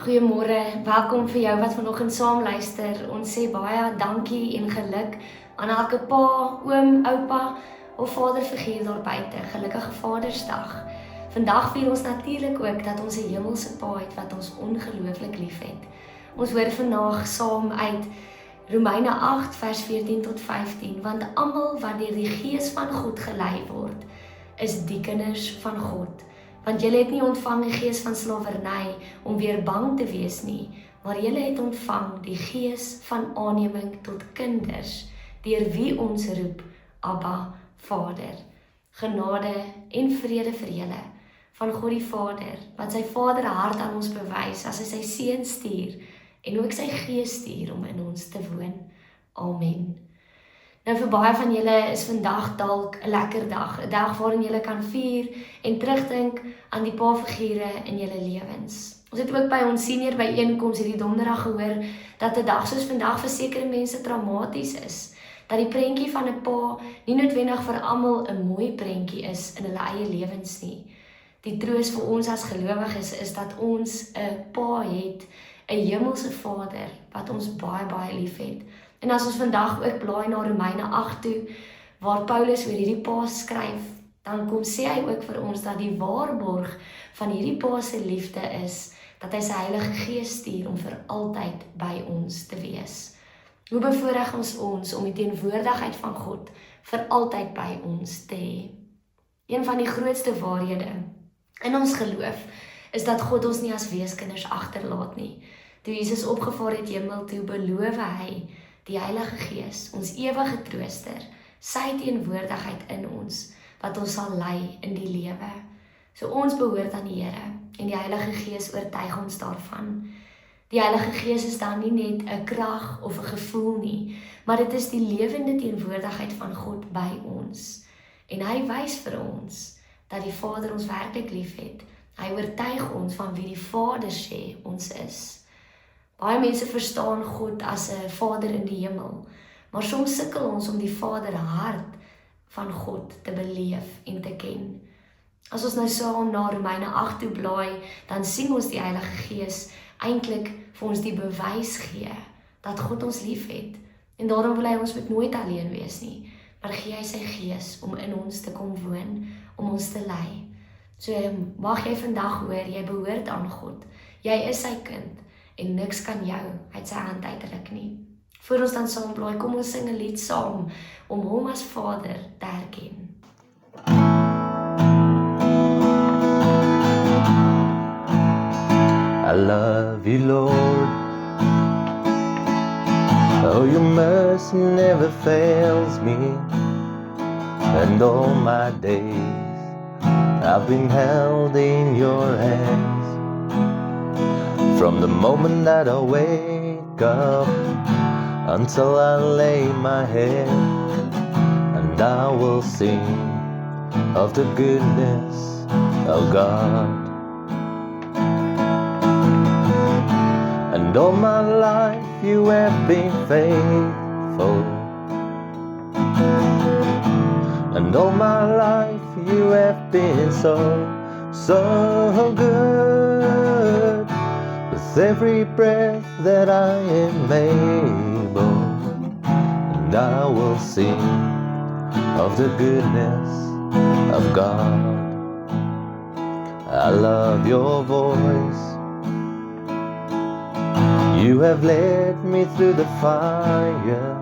Goeiemôre, welkom vir jou wat vanoggend saam luister. Ons sê baie dankie en geluk aan elke pa, oom, oupa of vaderfiguur daar buite. Gelukkige Vadersdag. Vandag vier ons natuurlik ook dat ons 'n hemelse pa het wat ons ongelooflik liefhet. Ons hoor vandag saam uit Romeine 8 vers 14 tot 15, want almal wat deur die Gees van God gelei word, is die kinders van God. Want julle het nie ontvang die gees van slawerny om weer bang te wees nie, maar julle het ontvang die gees van aanneming tot kinders, deur wie ons roep, Abba, Vader. Genade en vrede vir julle, van God die Vader, wat sy vaderhart aan ons bewys, as hy sy seun stuur, en ook sy gees stuur om in ons te woon. Amen. Nou vir baie van julle is vandag dalk 'n lekker dag, 'n dag waarin julle kan vier en terugdink aan die pa-figure in julle lewens. Ons het ook by ons senior byeenkoms hierdie donderdag gehoor dat 'n dag soos vandag vir sekere mense traumaties is, dat die prentjie van 'n pa nie noodwendig vir almal 'n mooi prentjie is in hulle eie lewens nie. Die troos vir ons as gelowiges is dat ons 'n pa het, 'n hemelse Vader wat ons baie liefhet. En as ons vandag ook blaai na Romeine 8 toe, waar Paulus oor hierdie pa skryf, dan kom sê hy ook vir ons dat die waarborg van hierdie pa se liefde is, dat hy sy Heilige Gees stuur om vir altyd by ons te wees. Hoe bevoorreg ons om die teenwoordigheid van God vir altyd by ons te hê. Een van die grootste waarhede in ons geloof is dat God ons nie as weeskinders agterlaat nie. Toe Jesus opgevaar het hemel toe, beloof hy die Heilige Gees, ons ewige trooster, sy teenwoordigheid in ons, wat ons sal lei in die lewe. So ons behoort aan die Here, en die Heilige Gees oortuig ons daarvan. Die Heilige Gees is dan nie net 'n krag of 'n gevoel nie, maar dit is die lewende teenwoordigheid van God by ons. En hy wys vir ons dat die Vader ons werklik liefhet. Hy oortuig ons van wie die Vader sê ons is. Baie mense verstaan God as 'n Vader in die hemel, maar soms sukkel ons om die Vaderhart van God te beleef en te ken. As ons nou saam na Romeine 8 toe blaai, dan sien ons die Heilige Gees eintlik vir ons die bewys gee dat God ons liefhet. En daarom wil hy ons met nooit alleen wees nie, maar gee hy sy Gees om in ons te kom woon, om ons te lei. So mag jy vandag hoor, jy behoort aan God. Jy is sy kind. En niks kan jou uit sy hand uitruk nie. Voor ons dan saam blaai, kom ons sing 'n lied saam om hom as Vader te erken. I love you, Lord. Oh, your mercy never fails me. And all my days I've been held in your hands. From the moment that I wake up until I lay my head, and I will sing of the goodness of God. And all my life you have been faithful, and all my life you have been so good. With every breath that I am able, and I will sing of the goodness of God. I love your voice. You have led me through the fire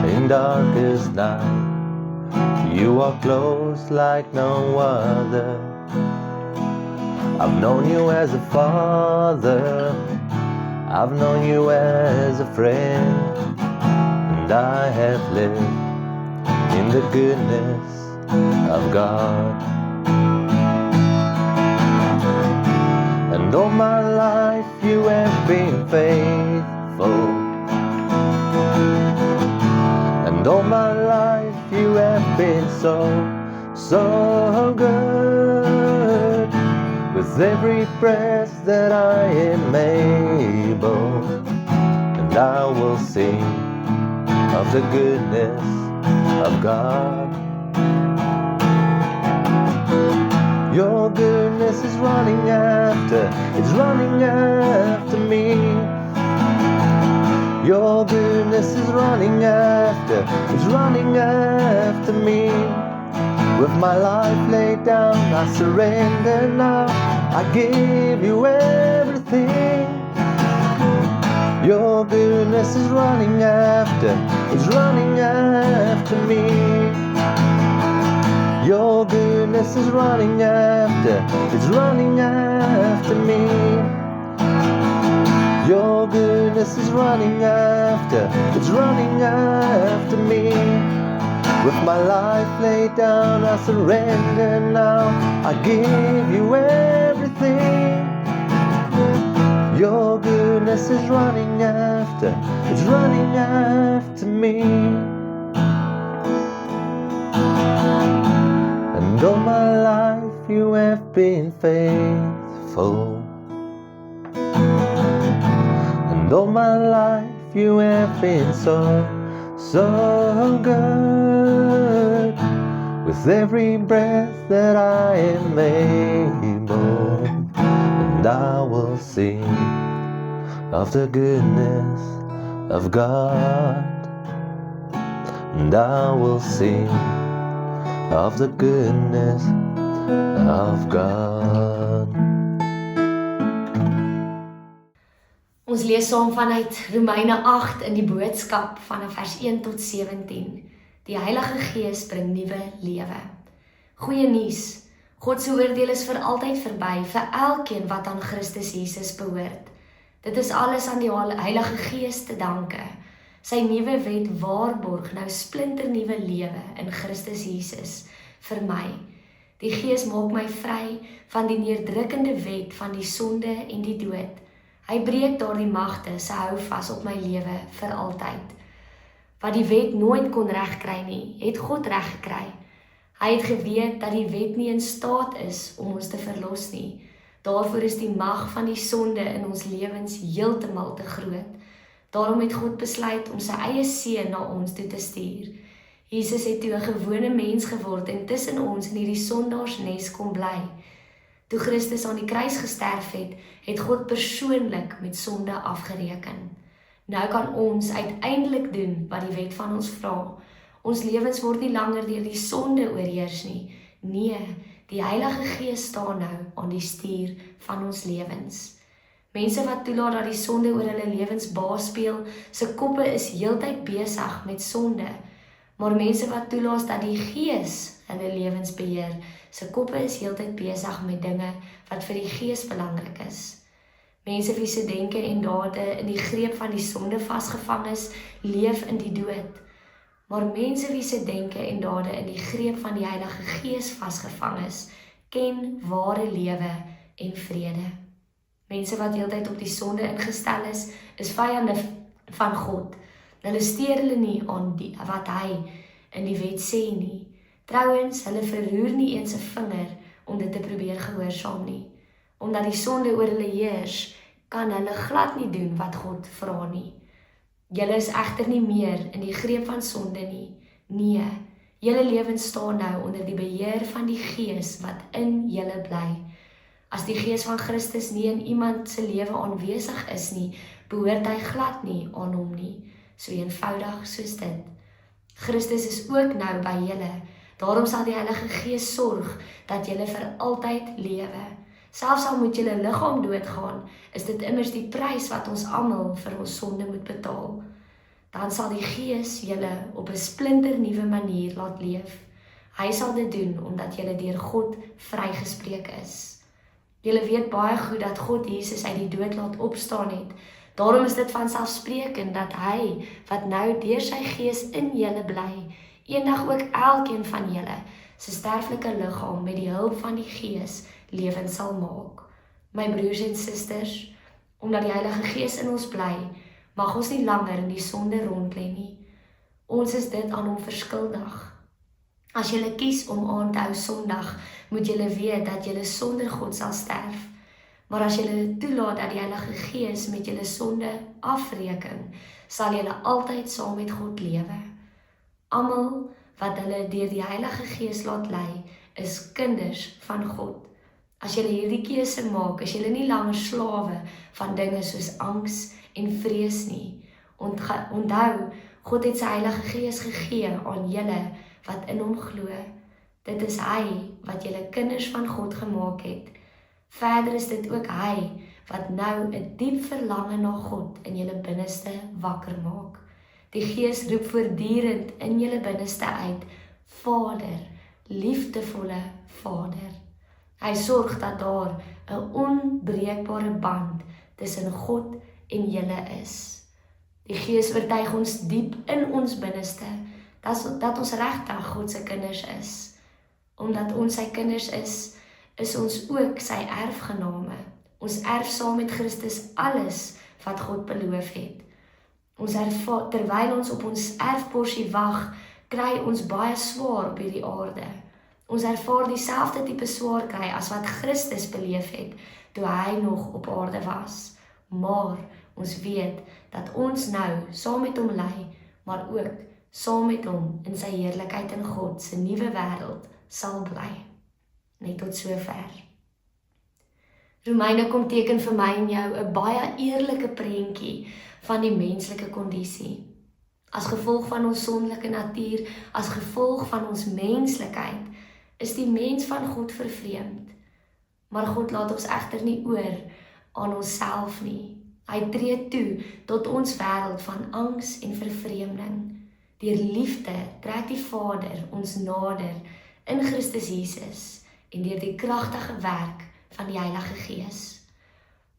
in darkest night. You are close like no other. I've known you as a father, I've known you as a friend, and I have lived in the goodness of God. And all my life you have been faithful, and all my life you have been so good. With every breath that I am able, and I will sing of the goodness of God. Your goodness is running after, it's running after me. Your goodness is running after, it's running after me. With my life laid down, I surrender now. I give you everything. Your goodness is running after, it's running after me. Your goodness is running after, it's running after me. Your goodness is running after, it's running after me. With my life laid down, I surrender now. I give you everything. Your goodness is running after, it's running after me. And all my life you have been faithful. And all my life you have been so good. With every breath that I am able, and I will sing of the goodness of God. And I will sing of the goodness of God. Ons lees saam vanuit Romeine 8 in die boodskap van vers 1 tot 17. Die Heilige Gees bring nuwe lewe. Goeie nuus, God se oordeel is vir altyd verby vir elkeen wat aan Christus Jesus behoort. Dit is alles aan die Heilige Gees te danke. Sy nuwe wet waarborg nou splinternuwe lewe in Christus Jesus vir my. Die Gees maak my vry van die neerdrukkende wet van die sonde en die dood. Hy breek daardie magte se hou vas op my lewe vir altyd. Wat die wet nooit kon regkry nie, het God reggekry. Hy het geweet dat die wet nie in staat is om ons te verlos nie. Daarvoor is die mag van die sonde in ons lewens heeltemal te groot. Daarom het God besluit om sy eie seun na ons toe te stuur. Jesus het toe 'n gewone mens geword en tussen ons in hierdie sondaarsnes kom bly. Toe Christus aan die kruis gesterf het, het God persoonlik met sonde afgereken. Nou kan ons uiteindelik doen wat die wet van ons vra. Ons lewens word nie langer deur die sonde oorheers nie. Nee, die Heilige Gees staan nou aan die stuur van ons lewens. Mense wat toelaat dat die sonde oor hulle lewens baas speel, se koppe is heeltyd besig met sonde. Maar mense wat toelaat dat die Gees hulle lewens beheer, se koppe is heeltyd besig met dinge wat vir die Gees belangrik is. Mense wie se denke en dade in die greep van die sonde vasgevang is, leef in die dood. Maar mense wie se denke en dade in die greep van die Heilige Gees vasgevang is, ken ware lewe en vrede. Mense wat heeltyd op die sonde ingestel is vyande van God. Hulle steur hulle nie aan wat hy in die wet sê nie. Trouwens, hulle verroer nie eens 'n vinger om dit te probeer gehoorsaam nie. Omdat die sonde oor hulle heers, kan hulle glad nie doen wat God vra nie. Julle is egter nie meer in die greep van sonde nie. Nee, julle lewens staan nou onder die beheer van die Gees wat in julle bly. As die Gees van Christus nie in iemand se lewe aanwesig is nie, behoort hy glad nie aan hom nie. So eenvoudig soos dit. Christus is ook nou by julle. Daarom sal die Heilige Gees sorg dat julle vir altyd lewe. Selfs al moet julle liggaam doodgaan, is dit immers die prys wat ons almal vir ons sonde moet betaal. Dan sal die Gees julle op 'n splinternuwe manier laat leef. Hy sal dit doen omdat julle deur God vrygespreek is. Julle weet baie goed dat God Jesus uit die dood laat opstaan het. Daarom is dit vanselfsprekend dat hy, wat nou deur sy Gees in julle bly, eendag ook elkeen van julle se sterflike liggaam met die hulp van die Gees lewend sal maak. My broers en susters, omdat die Heilige Gees in ons bly, mag ons nie langer in die sonde rondlê nie. Ons is dit aan hom verskuldig. As julle kies om aan te hou Sondag, moet julle weet dat julle sonder God sal sterf. Maar as julle toelaat dat die Heilige Gees met julle sonde afreken, sal julle altyd saam met God lewe. Almal wat hulle deur die Heilige Gees laat lei, is kinders van God. As julle hierdie keuse maak, is julle nie langer slawe van dinge soos angs en vrees nie. Onthou, God het sy Heilige Gees gegee aan julle wat in hom glo. Dit is hy wat julle kinders van God gemaak het. Verder is dit ook hy wat nou 'n diep verlange na God in julle binneste wakker maak. Die Gees roep voortdurend in julle binneste uit, Vader, liefdevolle Vader. Hy sorg dat daar 'n onbreekbare band tussen God en julle is. Die Gees oortuig ons diep in ons binneste dat ons regtig God se kinders is. Omdat ons sy kinders is ons ook sy erfgename. Ons erf saam met Christus alles wat God beloof het. Terwyl ons op ons erfporsie wag, kry ons baie swaar op hierdie aarde. Ons ervaar dieselfde tipe swaar kry as wat Christus beleef het, toe hy nog op aarde was. Maar ons weet dat ons nou saam met hom lei, maar ook saam met hom in sy heerlikheid in God se nuwe wêreld sal bly. Net tot sover. Romeine kom teken vir my en jou 'n baie eerlike prentjie van die menslike kondisie. As gevolg van ons sondelike natuur, as gevolg van ons menslikheid, is die mens van God vervreemd. Maar God laat ons egter nie oor aan onsself nie. Hy tree toe tot ons wêreld van angs en vervreemding. Deur liefde trek die Vader ons nader in Christus Jesus en deur die kragtige werk van die Heilige Gees.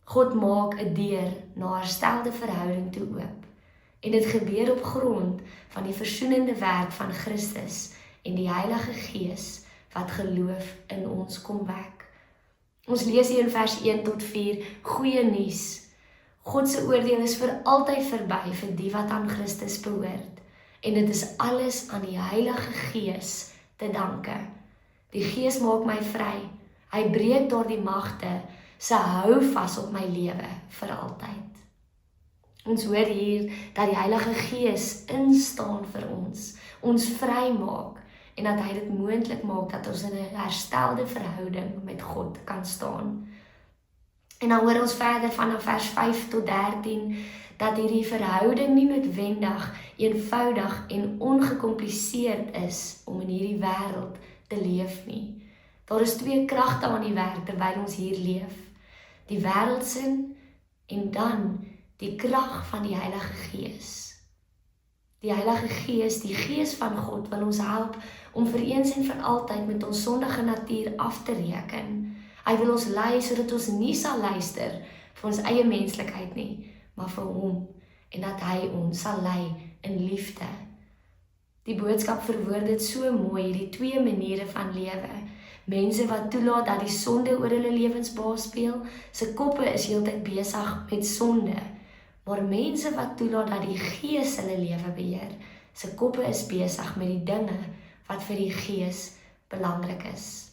God maak 'n deur na herstelde verhouding toe oop. En dit gebeur op grond van die versoenende werk van Christus en die Heilige Gees wat geloof in ons kom wek. Ons lees hier in vers 1 tot 4, goeie nuus. God se oordeel is vir altyd verby vir die wat aan Christus behoort. En dit is alles aan die Heilige Gees te danke. Die Gees maak my vry. Hy breek daardie magte, se hou vas op my lewe vir altyd. Ons hoor hier dat die Heilige Gees instaan vir ons vry maak en dat hy dit moontlik maak dat ons in 'n herstelde verhouding met God kan staan. En dan hoor ons verder vanaf vers 5 tot 13 dat hierdie verhouding nie noodwendig eenvoudig en ongekompliseerd is om in hierdie wêreld te leef nie. Daar is twee kragte aan die werk terwyl ons hier leef. Die wêreldsin en dan die krag van die Heilige Gees. Die Heilige Gees, die Gees van God wil ons help om vir eens en vir altyd met ons sondige natuur af te reken. Hy wil ons lei sodat ons nie sal luister vir ons eie menslikheid nie, maar vir hom en dat hy ons sal lei in liefde. Die boodskap verwoord dit so mooi, hierdie twee maniere van lewe. Mense wat toelaat dat die sonde oor hulle lewens baas speel, se koppe is heeltyd besig met sonde. Maar mense wat toelaat dat die Gees hulle lewe beheer, se koppe is besig met die dinge wat vir die Gees belangrik is.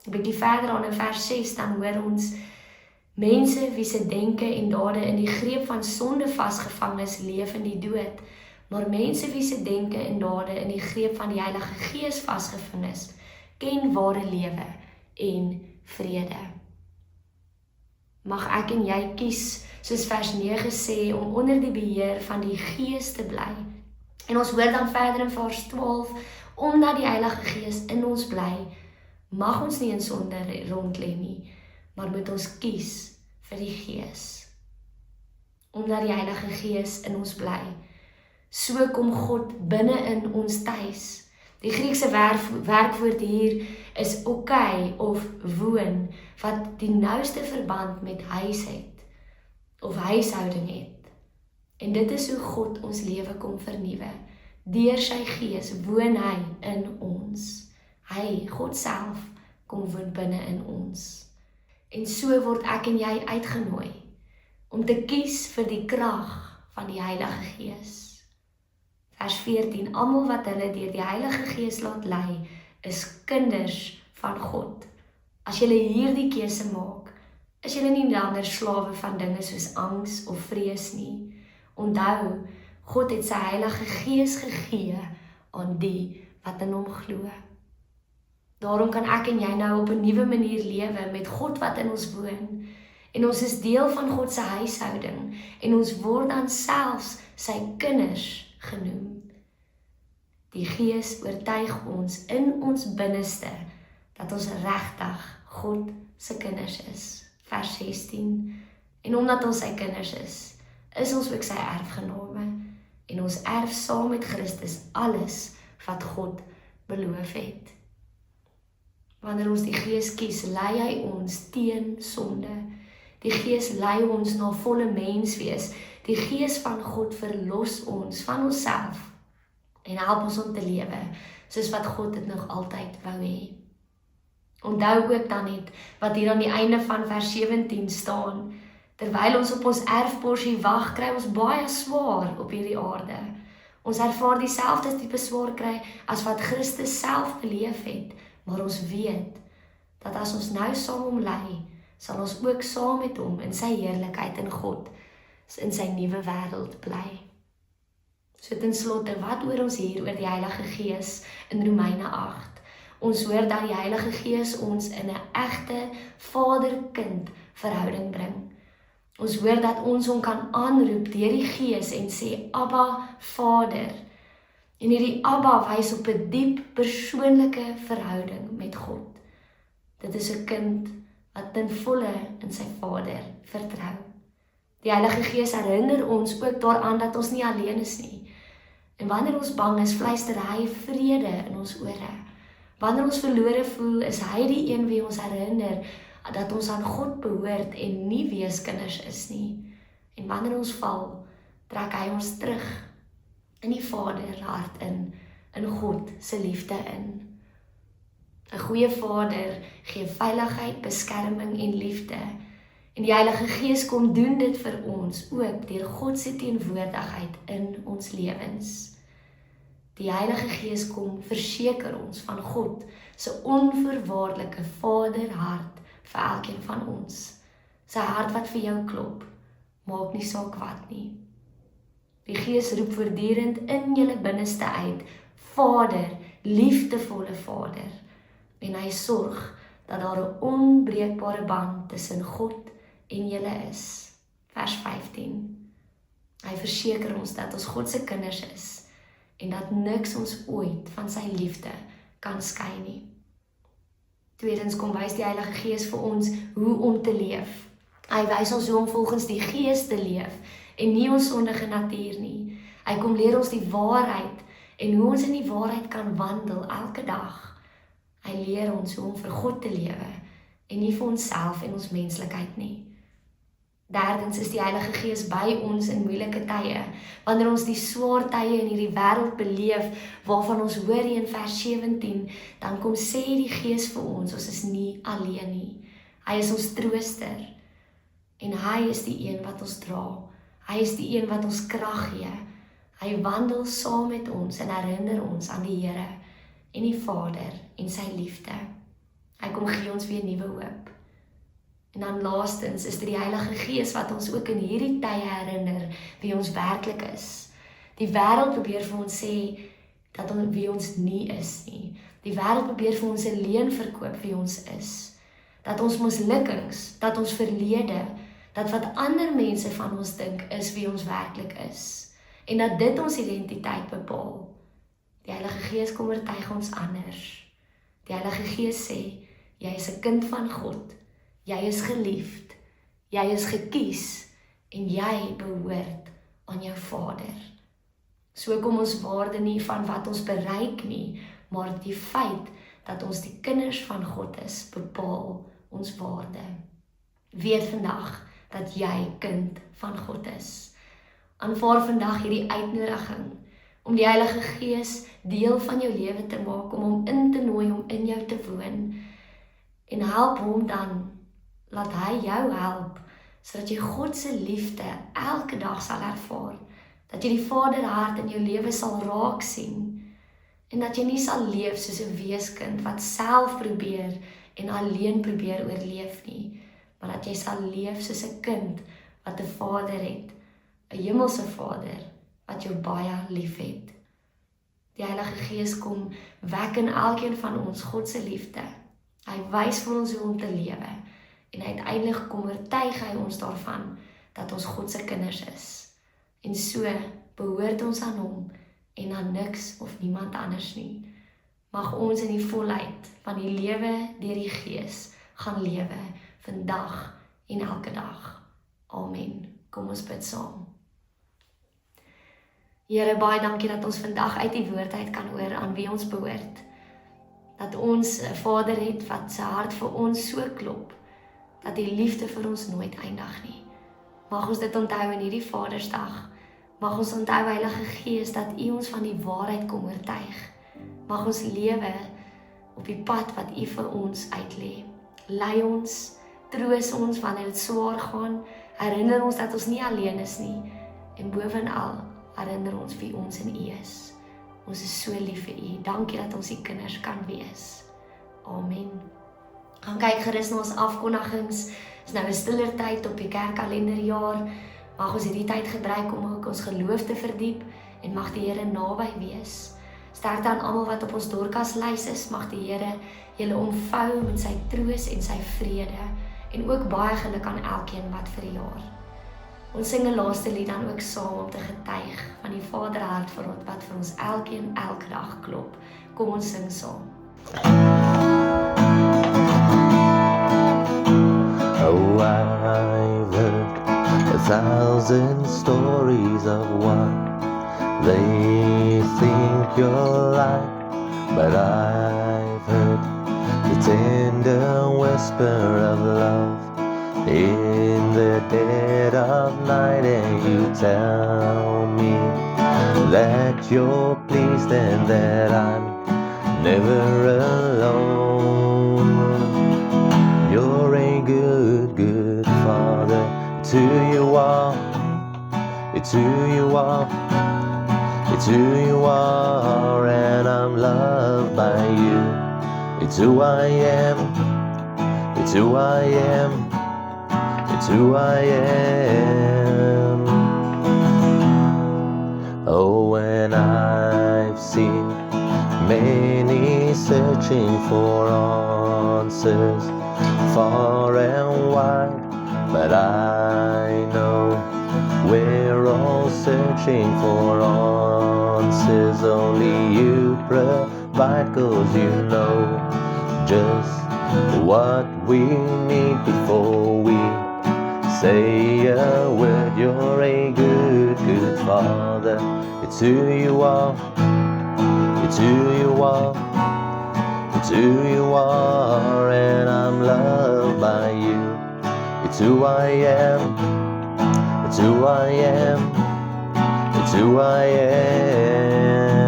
'n bietjie verder aan in vers 6 dan hoor ons mense wie se denke en dade in die greep van sonde vasgevang is, leef in die dood. Maar mense wie se denke en dade in die greep van die Heilige Gees vasgevang is, ken ware lewe en vrede. Mag ek en jy kies, soos vers 9 sê, om onder die beheer van die Gees te bly. En ons hoor dan verder in vers 12, omdat die Heilige Gees in ons bly, mag ons nie in sonde rondlê nie, maar moet ons kies vir die Gees. Omdat die Heilige Gees in ons bly, so kom God binne in ons tuis. Die Griekse werkwoord hier is okai of woon, wat die nouste verband met huis het, of huishouding het. En dit is hoe God ons lewe kom vernuwe. Deur sy Gees woon hy in ons. Hy, God self, kom woon binne in ons. En so word ek en jy uitgenooi om te kies vir die krag van die Heilige Gees. Vers 14, almal wat hulle deur die Heilige Gees laat lei, is kinders van God. As julle hierdie keuse maak, is julle nie langer slawe van dinge soos angs of vrees nie. Onthou, God het sy Heilige Gees gegee aan die wat in hom glo. Daarom kan ek en jy nou op 'n nuwe manier lewe met God wat in ons woon. En ons is deel van God se huishouding en ons word dan selfs sy kinders genoem. Die Gees oortuig ons in ons binneste dat ons regtig God se kinders is. Vers 16. En omdat ons sy kinders is ons ook sy erfgename en ons erf saam met Christus alles wat God beloof het. Wanneer ons die Gees kies, lei hy ons teen sonde. Die Gees lei ons na volle menswees. Die Gees van God verlos ons van onsself en help ons om te lewe soos wat God dit nog altyd wou hê. Onthou ook dan net wat hier aan die einde van vers 17 staan. Terwyl ons op ons erfporsie wag, kry ons baie swaar op hierdie aarde. Ons ervaar dieselfde tipe swaar kry as wat Christus self beleef het, maar ons weet dat as ons nou saam hom lei, sal ons ook saam met hom in sy heerlikheid in God, in sy nuwe wêreld bly. So ten slotte, wat hoor ons hier oor die Heilige Gees in Romeine 8? Ons hoor dat die Heilige Gees ons in 'n egte vader-kind verhouding bring. Ons hoor dat ons hom kan aanroep deur die Gees en sê, Abba, Vader. En hierdie Abba wys op 'n diep persoonlike verhouding met God. Dit is 'n kind wat ten volle in sy Vader vertrou. Die Heilige Gees herinner ons ook daaraan dat ons nie alleen is nie. En wanneer ons bang is, fluister hy vrede in ons ore. Wanneer ons verlore voel, is hy die een wie ons herinner dat ons aan God behoort en nie weeskinders is nie. En wanneer ons val, trek hy ons terug in die Vaderhart in God se liefde in. 'n Goeie Vader gee veiligheid, beskerming en liefde. En die Heilige Gees kom doen dit vir ons ook deur God se teenwoordigheid in ons lewens. Die Heilige Gees kom verseker ons van God se onvoorwaardelike Vaderhart vir elkeen van ons. Sy hart wat vir jou klop, maak nie saak wat nie. Die Gees roep voortdurend in julle binneste uit, Vader, liefdevolle Vader. En hy sorg dat daar 'n onbreekbare band tussen God en julle is. Vers 15. Hy verseker ons dat ons God se kinders is en dat niks ons ooit van sy liefde kan skei nie. Tweedens kom wys die Heilige Gees vir ons hoe om te leef. Hy wys ons hoe om volgens die Gees te leef en nie ons sondige natuur nie. Hy kom leer ons die waarheid en hoe ons in die waarheid kan wandel elke dag. Hy leer ons hoe om vir God te lewe en nie vir onsself en ons menslikheid nie. Derdens is die Heilige Gees by ons in moeilike tye. Wanneer ons die swaar tye in hierdie wêreld beleef, waarvan ons hoor hier in vers 17, dan kom sê die Gees vir ons is nie alleen nie. Hy is ons trooster. En hy is die een wat ons dra. Hy is die een wat ons krag gee. Hy wandel saam met ons en herinner ons aan die Here en die Vader en sy liefde. Hy kom gee ons weer nuwe hoop. En dan laastens is dit die Heilige Gees wat ons ook in hierdie tye herinner wie ons werklik is. Die wêreld probeer vir ons sê dat ons wie ons nie is nie. Die wêreld probeer vir ons 'n leuen verkoop wie ons is. Dat ons mislukkings, dat ons verlede, dat wat ander mense van ons dink is wie ons werklik is. En dat dit ons identiteit bepaal. Die Heilige Gees kom oortuig ons anders. Die Heilige Gees sê, jy is 'n kind van God. Jy is geliefd, jy is gekies en jy behoort aan jou Vader. So kom ons waarde nie van wat ons bereik nie, maar die feit dat ons die kinders van God is, bepaal ons waarde. Weet vandag dat jy kind van God is. Aanvaar vandag hierdie uitnodiging om die Heilige Gees deel van jou lewe te maak, om hom in te nooi om in jou te woon. En help hom dan, laat hy jou help, sodat jy God se liefde elke dag sal ervaar, dat jy die Vaderhart in jou lewe sal raak sien, en dat jy nie sal leef soos 'n weeskind wat self probeer en alleen probeer oorleef nie, maar dat jy sal leef soos 'n kind wat 'n Vader het, 'n hemelse Vader wat jou baie lief het. Die Heilige Gees kom wek in elkeen van ons God se liefde. Hy wys vir ons hoe om te lewe en uiteindelik kom oortuig hy ons daarvan dat ons God se kinders is. En so behoort ons aan hom en aan niks of niemand anders nie. Mag ons in die volheid van die lewe deur die Gees gaan lewe vandag en elke dag. Amen. Kom ons bid saam. Here, baie dankie dat ons vandag uit die woord uit kan hoor aan wie ons behoort. Dat ons 'n Vader het wat sy hart vir ons so klop, dat die liefde vir ons nooit eindig nie. Mag ons dit onthou in hierdie Vadersdag. Mag ons onthou, Heilige Gees, dat U ons van die waarheid kom oortuig. Mag ons lewe op die pad wat U vir ons uitlê. Lei ons, troos ons wanneer dit swaar gaan, herinner ons dat ons nie alleen is nie, en bovenal herinner ons wie ons in U is. Ons is so lief vir U. Dankie dat ons U kinders kan wees. Amen. Gaan kyk gerus na ons afkondigings. Is nou 'n stiller tyd op die kerkkalenderjaar. Mag ons hierdie tyd gebruik om ook ons geloof te verdiep en mag die Here naby wees. Sterkte aan almal wat op ons Dorcaslys is. Mag die Here julle omvou met sy troos en sy vrede en ook baie geluk aan elkeen wat verjaar. Ons sing 'n laaste lied dan ook saam om te getuig van die Vaderhart wat vir ons elkeen elke dag klop. Kom ons sing saam. Oh, I've heard 1,000 stories of what they think you're like, but I've heard the tender whisper of love in the dead of night, and you tell me that you're pleased and that I'm never alone. You're a good, good Father. It's who you are. It's who you are. It's who you are, and I'm loved by you. It's who I am. It's who I am. It's who I am. Oh, when I've seen many searching for answers far and wide, but I know we're all searching for answers only you provide, 'cause you know just what we need before we say a word. You're a good, good Father. It's who you are. It's who you are. It's who you are, and I'm loved by you. It's who I am. It's who I am. It's who I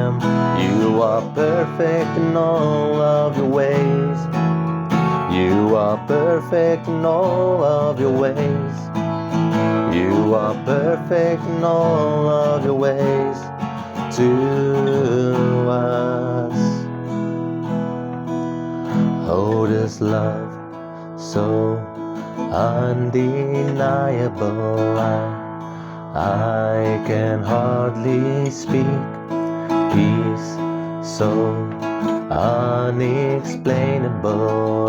am. You are perfect in all of your ways. You are perfect in all of your ways. You are perfect in all of your ways to us. Oh, this love so undeniable, I can hardly speak. Peace so unexplainable,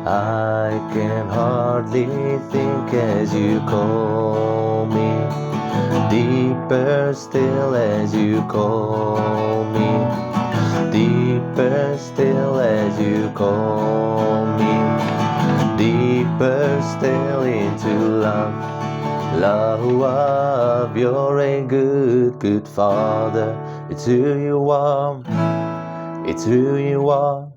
I can hardly think as you call me. Deeper still as you call me. Deeper still as you call me. Deeper still into love. Love, you're a good, good Father. It's who you are. It's who you are.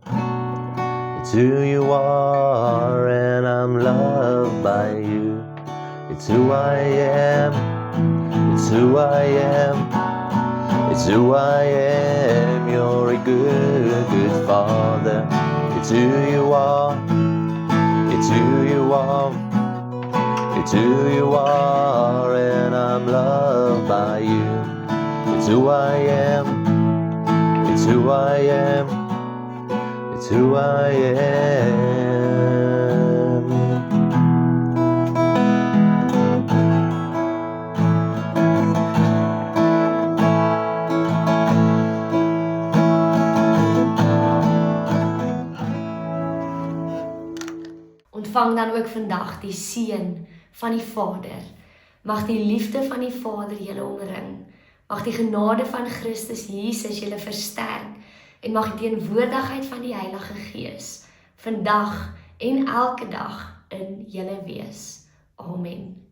It's who you are, and I'm loved by you. It's who I am. It's who I am. It's who I am. You're a good, good Father. It's who you are. It's who you are. It's who you are, and I'm loved by you. It's who I am. It's who I am. It's who I am. ontvang dan ook vandag die seën van die Vader. Mag die liefde van die Vader julle omring. Mag die genade van Christus Jesus julle versterk en mag die teenwoordigheid van die Heilige Gees vandag en elke dag in julle wees. Amen.